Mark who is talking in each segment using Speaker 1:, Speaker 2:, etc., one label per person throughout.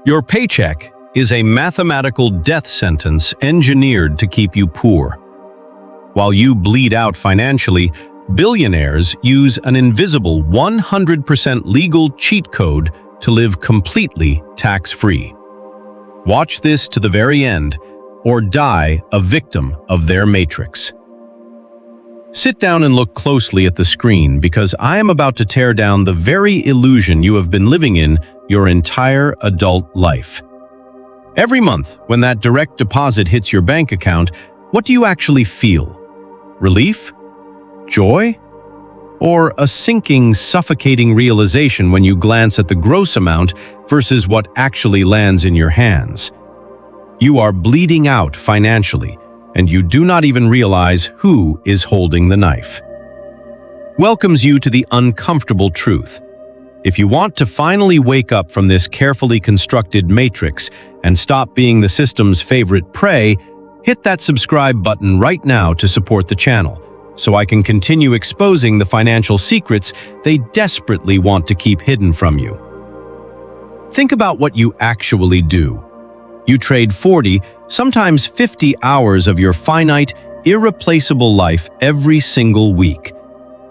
Speaker 1: Your paycheck is a mathematical death sentence engineered to keep you poor. While you bleed out financially, billionaires use an invisible 100% legal cheat code to live completely tax-free. Watch this to the very end, or die a victim of their matrix. Sit down and look closely at the screen because I am about to tear down the very illusion you have been living in your entire adult life. Every month, when that direct deposit hits your bank account, what do you actually feel? Relief? Joy? Or a sinking, suffocating realization when you glance at the gross amount versus what actually lands in your hands? You are bleeding out financially, and you do not even realize who is holding the knife. Welcomes you to the uncomfortable truth. If you want to finally wake up from this carefully constructed matrix and stop being the system's favorite prey, hit that subscribe button right now to support the channel, so I can continue exposing the financial secrets they desperately want to keep hidden from you. Think about what you actually do. You trade 40, sometimes 50 hours of your finite, irreplaceable life every single week.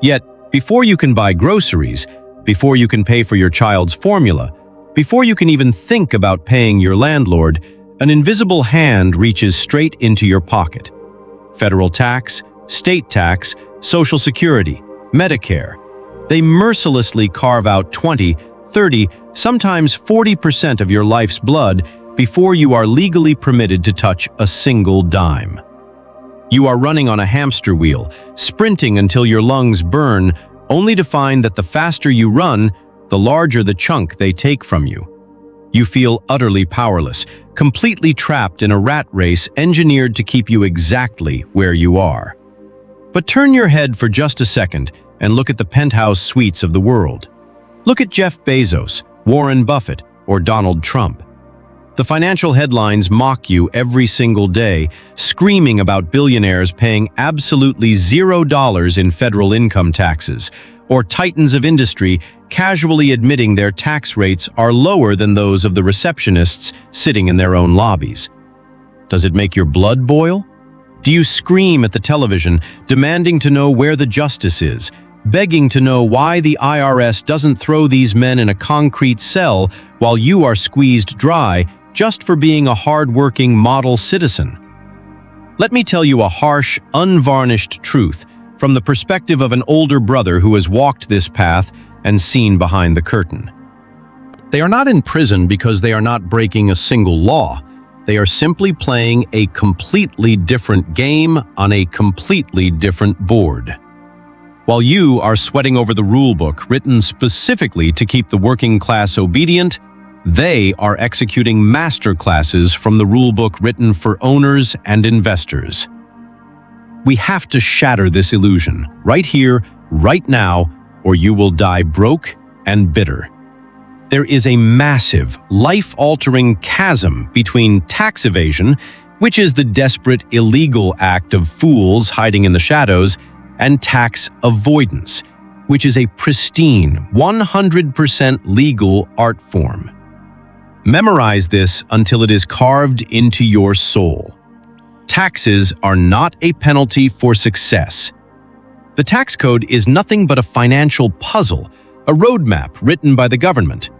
Speaker 1: Yet, before you can buy groceries, before you can pay for your child's formula, before you can even think about paying your landlord, an invisible hand reaches straight into your pocket. Federal tax, state tax, Social Security, Medicare. They mercilessly carve out 20, 30, sometimes 40% of your life's blood before you are legally permitted to touch a single dime. You are running on a hamster wheel, sprinting until your lungs burn, only to find that the faster you run, the larger the chunk they take from you. You feel utterly powerless, completely trapped in a rat race engineered to keep you exactly where you are. But turn your head for just a second and look at the penthouse suites of the world. Look at Jeff Bezos, Warren Buffett, or Donald Trump. The financial headlines mock you every single day, screaming about billionaires paying absolutely $0 in federal income taxes, or titans of industry casually admitting their tax rates are lower than those of the receptionists sitting in their own lobbies. Does it make your blood boil? Do you scream at the television, demanding to know where the justice is, begging to know why the IRS doesn't throw these men in a concrete cell while you are squeezed dry just for being a hard-working model citizen? Let me tell you a harsh, unvarnished truth from the perspective of an older brother who has walked this path and seen behind the curtain. They are not in prison because they are not breaking a single law. They are simply playing a completely different game on a completely different board. While you are sweating over the rulebook written specifically to keep the working class obedient, they are executing master classes from the rulebook written for owners and investors. We have to shatter this illusion, right here, right now, or you will die broke and bitter. There is a massive, life-altering chasm between tax evasion, which is the desperate, illegal act of fools hiding in the shadows, and tax avoidance, which is a pristine, 100% legal art form. Memorize this until it is carved into your soul. Taxes are not a penalty for success. The tax code is nothing but a financial puzzle, a roadmap written by the government.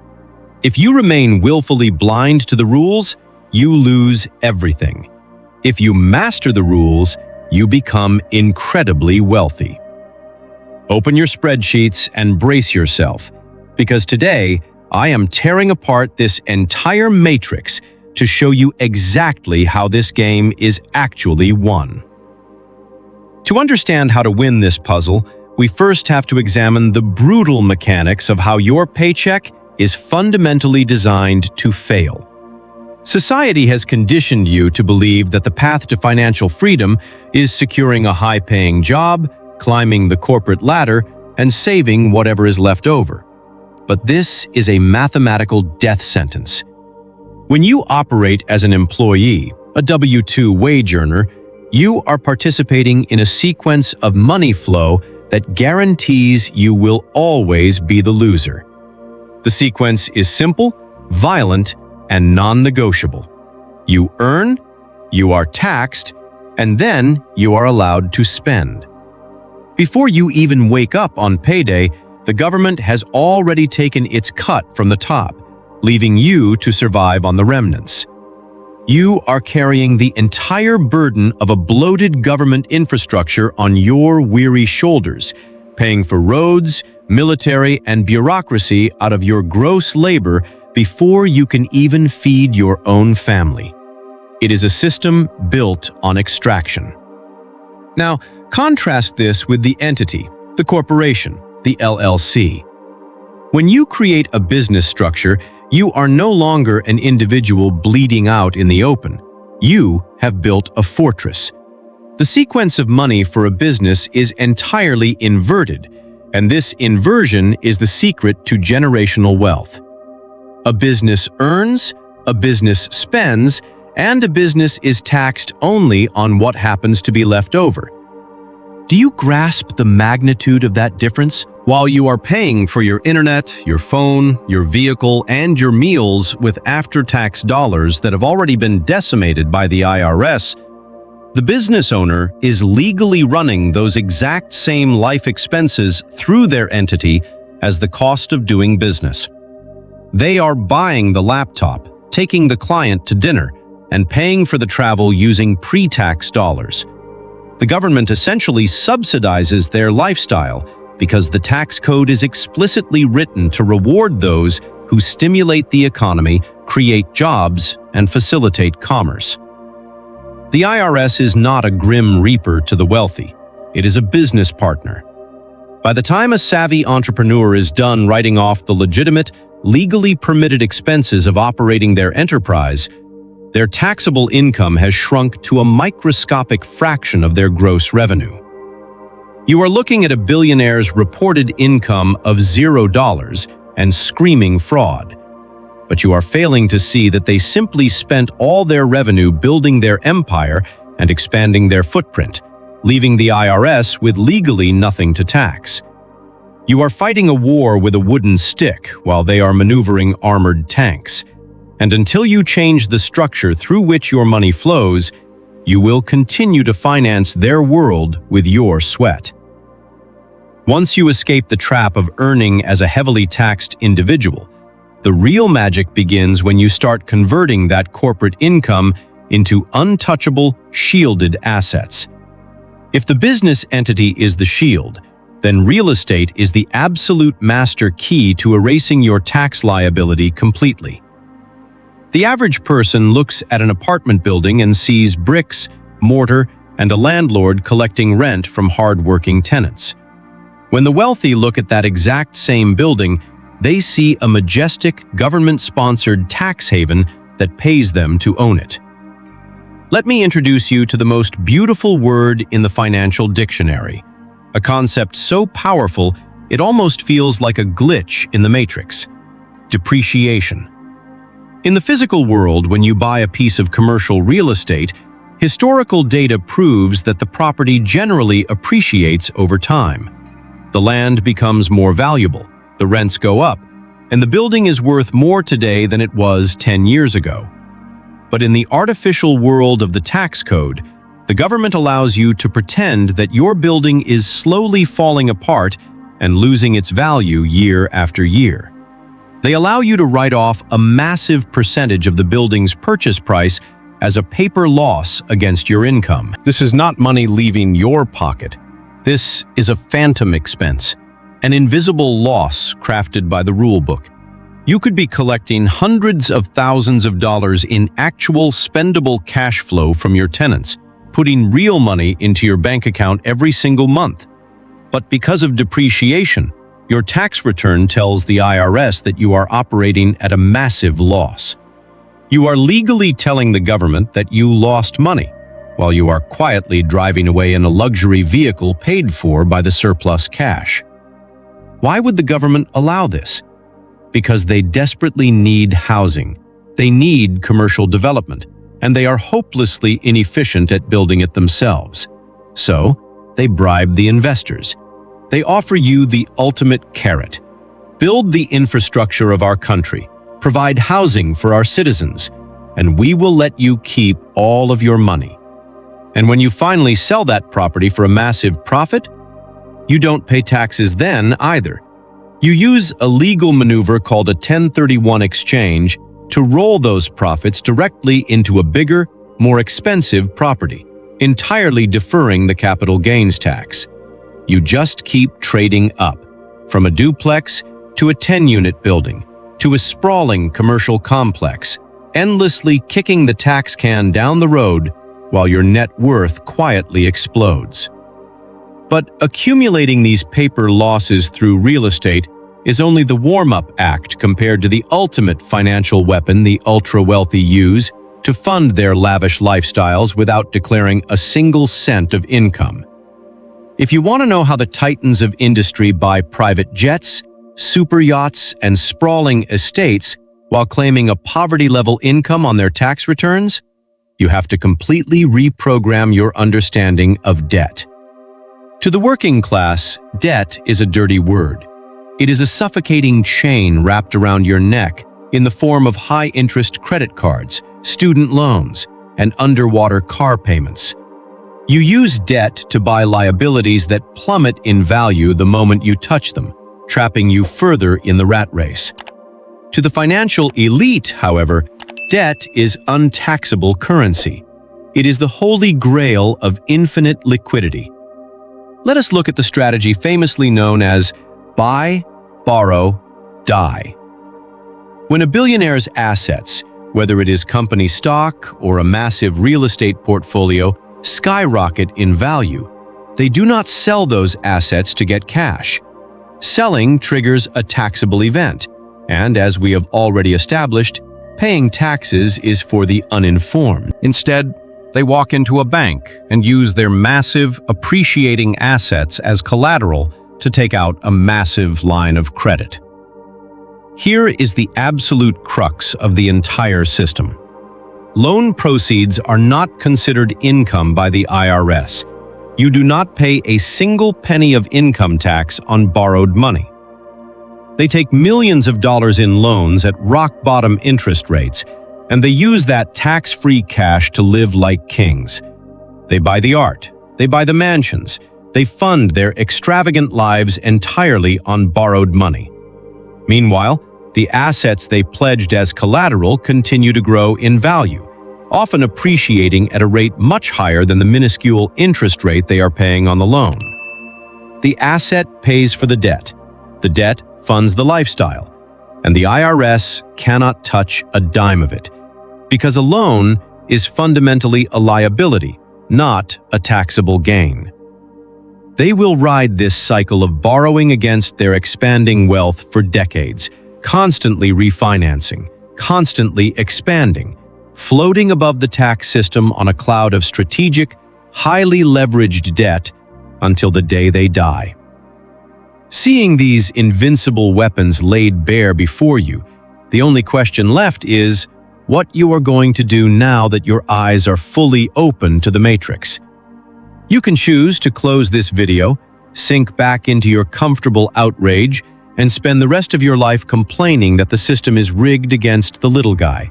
Speaker 1: If you remain willfully blind to the rules, you lose everything. If you master the rules, you become incredibly wealthy. Open your spreadsheets and brace yourself, because today I am tearing apart this entire matrix to show you exactly how this game is actually won. To understand how to win this puzzle, we first have to examine the brutal mechanics of how your paycheck is fundamentally designed to fail. Society has conditioned you to believe that the path to financial freedom is securing a high-paying job, climbing the corporate ladder, and saving whatever is left over. But this is a mathematical death sentence. When you operate as an employee, a W-2 wage earner, you are participating in a sequence of money flow that guarantees you will always be the loser. The sequence is simple, violent, and non-negotiable. You earn, you are taxed, and then you are allowed to spend. Before you even wake up on payday, the government has already taken its cut from the top, leaving you to survive on the remnants. You are carrying the entire burden of a bloated government infrastructure on your weary shoulders, paying for roads, military, and bureaucracy out of your gross labor before you can even feed your own family. It is a system built on extraction. Now, contrast this with the entity, the corporation, the LLC. When you create a business structure, you are no longer an individual bleeding out in the open. You have built a fortress. The sequence of money for a business is entirely inverted, and this inversion is the secret to generational wealth. A business earns, a business spends, and a business is taxed only on what happens to be left over. Do you grasp the magnitude of that difference? While you are paying for your internet, your phone, your vehicle, and your meals with after-tax dollars that have already been decimated by the IRS, the business owner is legally running those exact same life expenses through their entity as the cost of doing business. They are buying the laptop, taking the client to dinner, and paying for the travel using pre-tax dollars. The government essentially subsidizes their lifestyle because the tax code is explicitly written to reward those who stimulate the economy, create jobs, and facilitate commerce. The IRS is not a grim reaper to the wealthy. It is a business partner. By the time a savvy entrepreneur is done writing off the legitimate, legally permitted expenses of operating their enterprise, their taxable income has shrunk to a microscopic fraction of their gross revenue. You are looking at a billionaire's reported income of $0 and screaming fraud. But you are failing to see that they simply spent all their revenue building their empire and expanding their footprint, leaving the IRS with legally nothing to tax. You are fighting a war with a wooden stick while they are maneuvering armored tanks. And until you change the structure through which your money flows, you will continue to finance their world with your sweat. Once you escape the trap of earning as a heavily taxed individual, the real magic begins when you start converting that corporate income into untouchable, shielded assets. If the business entity is the shield, then real estate is the absolute master key to erasing your tax liability completely. The average person looks at an apartment building and sees bricks, mortar, and a landlord collecting rent from hard-working tenants. When the wealthy look at that exact same building, they see a majestic, government-sponsored tax haven that pays them to own it. Let me introduce you to the most beautiful word in the financial dictionary, a concept so powerful it almost feels like a glitch in the matrix: depreciation. In the physical world, when you buy a piece of commercial real estate, historical data proves that the property generally appreciates over time. The land becomes more valuable, the rents go up, and the building is worth more today than it was 10 years ago. But in the artificial world of the tax code, the government allows you to pretend that your building is slowly falling apart and losing its value year after year. They allow you to write off a massive percentage of the building's purchase price as a paper loss against your income. This is not money leaving your pocket. This is a phantom expense, an invisible loss crafted by the rulebook. You could be collecting hundreds of thousands of dollars in actual spendable cash flow from your tenants, putting real money into your bank account every single month. But because of depreciation, your tax return tells the IRS that you are operating at a massive loss. You are legally telling the government that you lost money, while you are quietly driving away in a luxury vehicle paid for by the surplus cash. Why would the government allow this? Because they desperately need housing. They need commercial development, and they are hopelessly inefficient at building it themselves. So, they bribe the investors. They offer you the ultimate carrot. Build the infrastructure of our country, provide housing for our citizens, and we will let you keep all of your money. And when you finally sell that property for a massive profit, you don't pay taxes then either. You use a legal maneuver called a 1031 exchange to roll those profits directly into a bigger, more expensive property, entirely deferring the capital gains tax. You just keep trading up, from a duplex to a 10-unit building, to a sprawling commercial complex, endlessly kicking the tax can down the road while your net worth quietly explodes. But accumulating these paper losses through real estate is only the warm-up act compared to the ultimate financial weapon the ultra-wealthy use to fund their lavish lifestyles without declaring a single cent of income. If you want to know how the titans of industry buy private jets, super yachts, and sprawling estates while claiming a poverty-level income on their tax returns, you have to completely reprogram your understanding of debt. To the working class, debt is a dirty word. It is a suffocating chain wrapped around your neck in the form of high-interest credit cards, student loans, and underwater car payments. You use debt to buy liabilities that plummet in value the moment you touch them, trapping you further in the rat race. To the financial elite, however, debt is untaxable currency. It is the holy grail of infinite liquidity. Let us look at the strategy famously known as buy, borrow, die. When a billionaire's assets, whether it is company stock or a massive real estate portfolio, skyrocket in value, they do not sell those assets to get cash. Selling triggers a taxable event, and as we have already established, paying taxes is for the uninformed. Instead, they walk into a bank and use their massive, appreciating assets as collateral to take out a massive line of credit. Here is the absolute crux of the entire system. Loan proceeds are not considered income by the IRS. You do not pay a single penny of income tax on borrowed money. They take millions of dollars in loans at rock-bottom interest rates, and they use that tax-free cash to live like kings. They buy the art, they buy the mansions, they fund their extravagant lives entirely on borrowed money. Meanwhile, the assets they pledged as collateral continue to grow in value, often appreciating at a rate much higher than the minuscule interest rate they are paying on the loan. The asset pays for the debt funds the lifestyle, and the IRS cannot touch a dime of it, because a loan is fundamentally a liability, not a taxable gain. They will ride this cycle of borrowing against their expanding wealth for decades, constantly refinancing, constantly expanding, floating above the tax system on a cloud of strategic, highly leveraged debt until the day they die. Seeing these invincible weapons laid bare before you, the only question left is what you are going to do now that your eyes are fully open to the matrix. You can choose to close this video, sink back into your comfortable outrage, and spend the rest of your life complaining that the system is rigged against the little guy.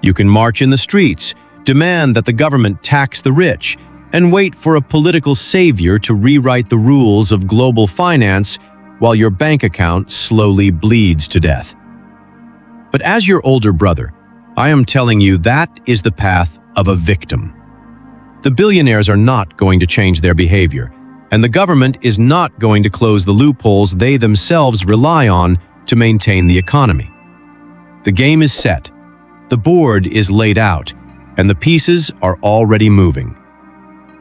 Speaker 1: You can march in the streets, demand that the government tax the rich, and wait for a political savior to rewrite the rules of global finance while your bank account slowly bleeds to death. But as your older brother, I am telling you that is the path of a victim. The billionaires are not going to change their behavior, and the government is not going to close the loopholes they themselves rely on to maintain the economy. The game is set, the board is laid out, and the pieces are already moving.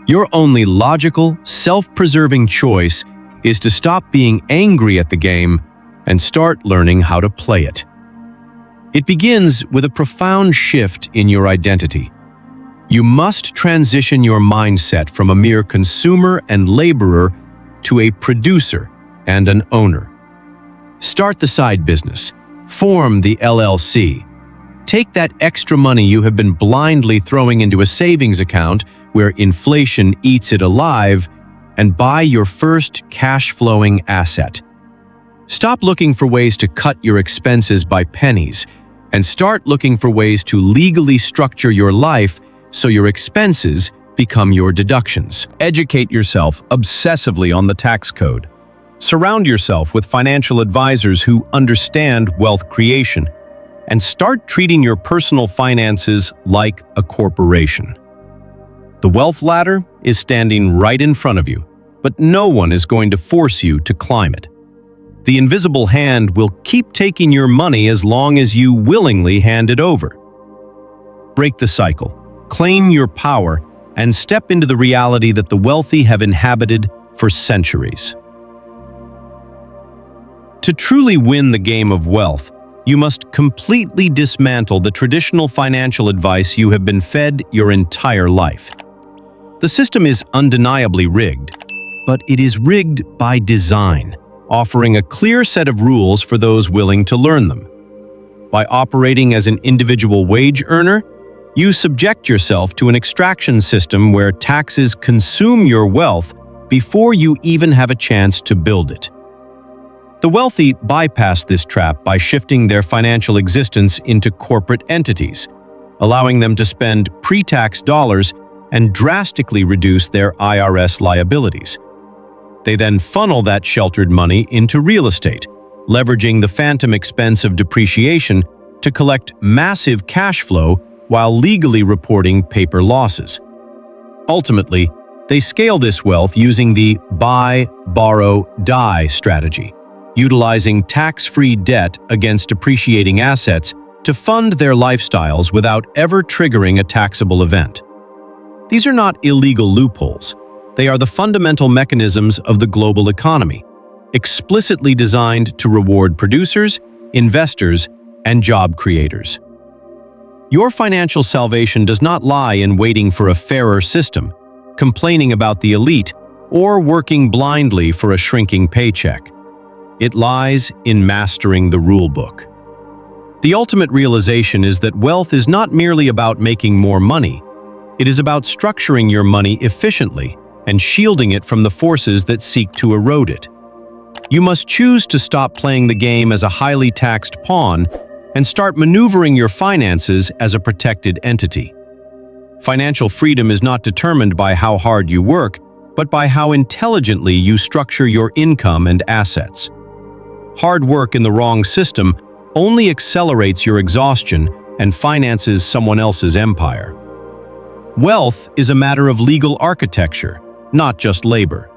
Speaker 1: Your only logical, self-preserving choice is to stop being angry at the game and start learning how to play it. It begins with a profound shift in your identity. You must transition your mindset from a mere consumer and laborer to a producer and an owner. Start the side business. Form the LLC. Take that extra money you have been blindly throwing into a savings account where inflation eats it alive and buy your first cash-flowing asset. Stop looking for ways to cut your expenses by pennies and start looking for ways to legally structure your life so your expenses become your deductions. Educate yourself obsessively on the tax code. Surround yourself with financial advisors who understand wealth creation, and start treating your personal finances like a corporation. The wealth ladder is standing right in front of you, but no one is going to force you to climb it. The invisible hand will keep taking your money as long as you willingly hand it over. Break the cycle, claim your power, and step into the reality that the wealthy have inhabited for centuries. To truly win the game of wealth, you must completely dismantle the traditional financial advice you have been fed your entire life. The system is undeniably rigged, but it is rigged by design, offering a clear set of rules for those willing to learn them. By operating as an individual wage earner, you subject yourself to an extraction system where taxes consume your wealth before you even have a chance to build it. The wealthy bypass this trap by shifting their financial existence into corporate entities, allowing them to spend pre-tax dollars and drastically reduce their IRS liabilities. They then funnel that sheltered money into real estate, leveraging the phantom expense of depreciation to collect massive cash flow while legally reporting paper losses. Ultimately, they scale this wealth using the buy, borrow, die strategy, utilizing tax-free debt against depreciating assets to fund their lifestyles without ever triggering a taxable event. These are not illegal loopholes. They are the fundamental mechanisms of the global economy, explicitly designed to reward producers, investors, and job creators. Your financial salvation does not lie in waiting for a fairer system, complaining about the elite, or working blindly for a shrinking paycheck. It lies in mastering the rulebook. The ultimate realization is that wealth is not merely about making more money. It is about structuring your money efficiently and shielding it from the forces that seek to erode it. You must choose to stop playing the game as a highly taxed pawn and start maneuvering your finances as a protected entity. Financial freedom is not determined by how hard you work, but by how intelligently you structure your income and assets. Hard work in the wrong system only accelerates your exhaustion and finances someone else's empire. Wealth is a matter of legal architecture, not just labor.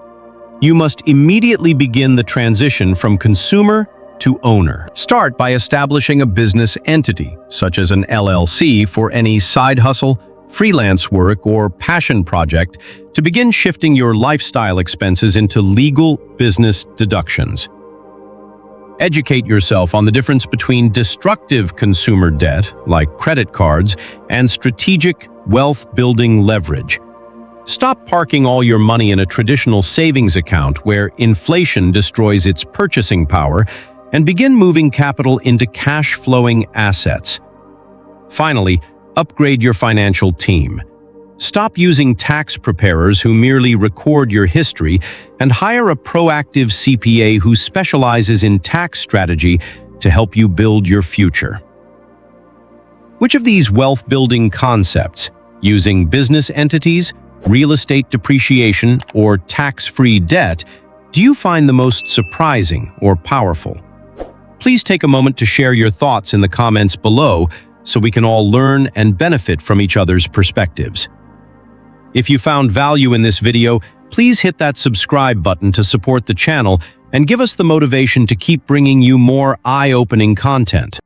Speaker 1: You must immediately begin the transition from consumer to owner. Start by establishing a business entity, such as an LLC, for any side hustle, freelance work, or passion project to begin shifting your lifestyle expenses into legal business deductions. Educate yourself on the difference between destructive consumer debt, like credit cards, and strategic wealth-building leverage. Stop parking all your money in a traditional savings account where inflation destroys its purchasing power, and begin moving capital into cash-flowing assets. Finally, upgrade your financial team. Stop using tax preparers who merely record your history and hire a proactive CPA who specializes in tax strategy to help you build your future. Which of these wealth-building concepts, using business entities, real estate depreciation, or tax-free debt, do you find the most surprising or powerful? Please take a moment to share your thoughts in the comments below so we can all learn and benefit from each other's perspectives. If you found value in this video, please hit that subscribe button to support the channel and give us the motivation to keep bringing you more eye-opening content.